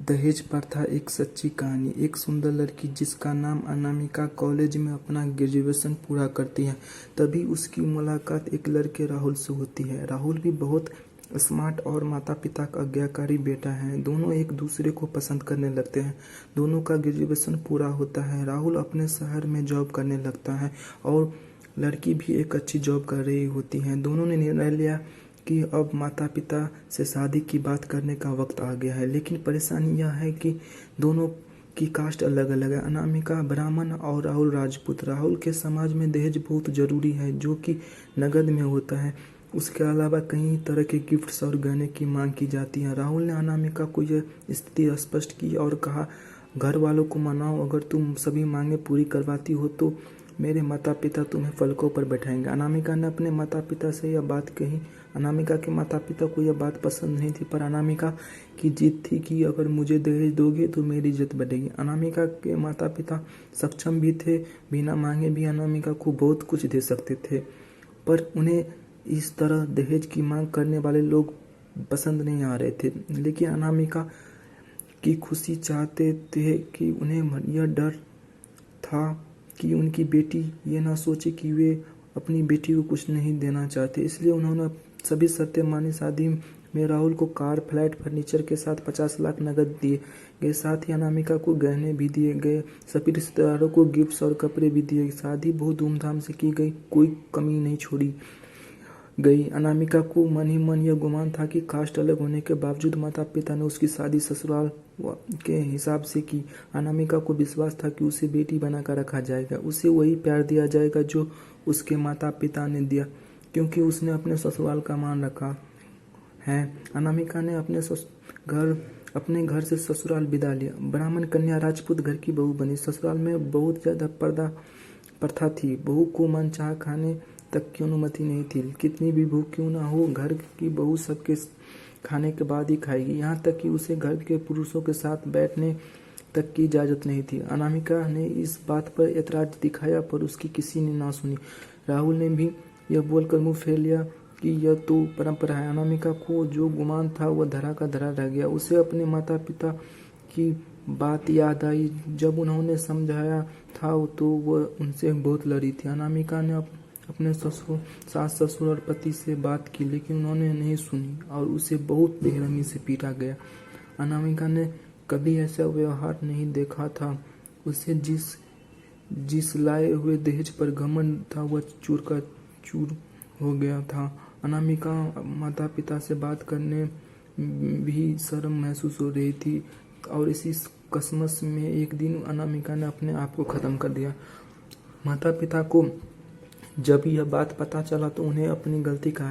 दहेज प्रथा एक सच्ची कहानी। एक सुंदर लड़की जिसका नाम अनामिका कॉलेज में अपना ग्रेजुएशन पूरा करती है। तभी उसकी मुलाकात एक लड़के राहुल से होती है। राहुल भी बहुत स्मार्ट और माता पिता का आज्ञाकारी बेटा है। दोनों एक दूसरे को पसंद करने लगते हैं। दोनों का ग्रेजुएशन पूरा होता है। राहुल अपने शहर में जॉब करने लगता है और लड़की भी एक अच्छी जॉब कर रही होती है। दोनों ने निर्णय लिया कि अब माता पिता से शादी की बात करने का वक्त आ गया है। लेकिन परेशानी यह है कि दोनों की कास्ट अलग अलग है। अनामिका ब्राह्मण और राहुल राजपूत। राहुल के समाज में दहेज बहुत जरूरी है, जो कि नगद में होता है। उसके अलावा कई तरह के गिफ्ट्स और गहने की मांग की जाती है। राहुल ने अनामिका को यह स्थिति स्पष्ट की और कहा, घर वालों को मनाओ, अगर तुम सभी मांगे पूरी करवाती हो तो मेरे माता पिता तुम्हें पलकों पर बैठाएंगे। अनामिका ने अपने माता पिता से यह बात कही। अनामिका के माता पिता को यह बात पसंद नहीं थी, पर अनामिका की जिद थी कि अगर मुझे दहेज दोगे तो मेरी इज्जत बढ़ेगी। अनामिका के माता पिता सक्षम भी थे, बिना मांगे भी अनामिका को बहुत कुछ दे सकते थे, पर उन्हें इस तरह दहेज की मांग करने वाले लोग पसंद नहीं आ रहे थे। लेकिन अनामिका की खुशी चाहते थे कि उन्हें यह डर था कि उनकी बेटी ये ना सोचे कि वे अपनी बेटी को कुछ नहीं देना चाहते। इसलिए उन्होंने सभी शर्तें मानी। शादी में राहुल को कार, फ्लैट, फर्नीचर के साथ 50 लाख नकद दिए गए। साथ ही अनामिका को गहने भी दिए गए। सभी रिश्तेदारों को गिफ्ट्स और कपड़े भी दिए। शादी बहुत धूमधाम से की गई, कोई कमी नहीं छोड़ी गई। अनामिका को मन ही मन यह गुमान था कि कास्ट अलग होने के बावजूद माता पिता ने उसकी शादी ससुराल के हिसाब से की। अनामिका को विश्वास था कि उसे बेटी बनाकर रखा जाएगा, उसे वही प्यार दिया जाएगा जो उसके माता पिता ने दिया, क्योंकि उसने अपने ससुराल का मान रखा है। अनामिका ने अपने घर से ससुराल विदा लिया। ब्राह्मण कन्या राजपूत घर की बहू बनी। ससुराल में बहुत ज्यादा पर्दा प्रथा थी। बहू को मनचाहा खाने तक की अनुमति नहीं थी। कितनी भी भूख क्यों ना हो, घर की बहू सबके खाने के बाद ही खाएगी। यहाँ तक कि उसे घर के पुरुषों के साथ बैठने तक की इजाजत नहीं थी। अनामिका ने इस बात पर ऐतराज दिखाया, पर उसकी किसी ने ना सुनी। राहुल ने भी यह बोलकर मुंह फेर लिया कि यह तो परंपरा है। अनामिका को जो गुमान था वह धरा का धरा रह गया। उसे अपने माता पिता की बात याद आई। जब उन्होंने समझाया था तो वह उनसे बहुत लड़ी थी। अनामिका ने अपने सास ससुर और पति से बात की, लेकिन उन्होंने नहीं सुनी और उसे बहुत बेरहमी से पीटा गया। अनामिका ने कभी ऐसा व्यवहार नहीं देखा था। उसे जिस लाए हुए दहेज पर घमंड था वह चूर का चूर हो गया था। अनामिका माता पिता से बात करने भी शर्म महसूस हो रही थी और इसी कसमस में एक दिन अनामिका ने अपने आप को खत्म कर दिया। माता पिता को जब यह बात पता चला तो उन्हें अपनी गलती का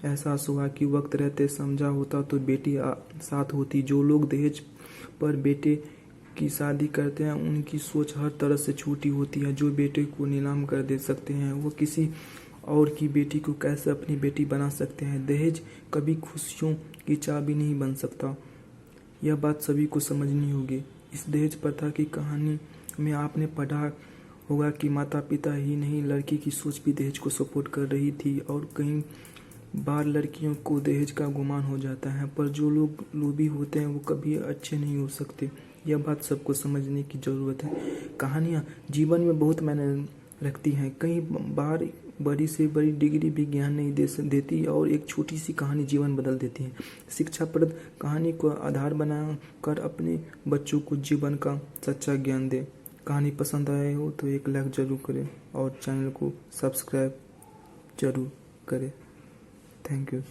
एहसास हुआ कि वक्त रहते समझा होता तो बेटी साथ होती। जो लोग दहेज पर बेटे की शादी करते हैं उनकी सोच हर तरह से छूटी होती है। जो बेटे को नीलाम कर दे सकते हैं वो किसी और की बेटी को कैसे अपनी बेटी बना सकते हैं। दहेज कभी खुशियों की चाबी नहीं बन सकता, यह बात सभी को समझनी होगी। इस दहेज प्रथा की कहानी में आपने पढ़ा होगा कि माता पिता ही नहीं, लड़की की सोच भी दहेज को सपोर्ट कर रही थी और कई बार लड़कियों को दहेज का गुमान हो जाता है, पर जो लोग लोभी होते हैं वो कभी अच्छे नहीं हो सकते। यह बात सबको समझने की जरूरत है। कहानियाँ जीवन में बहुत मायने रखती हैं। कई बार बड़ी से बड़ी डिग्री भी ज्ञान नहीं देती और एक छोटी सी कहानी जीवन बदल देती है। शिक्षाप्रद कहानी को आधार बनाकर अपने बच्चों को जीवन का सच्चा ज्ञान दे। कहानी पसंद आए हो तो एक लाइक जरूर करें और चैनल को सब्सक्राइब जरूर करें। Thank you.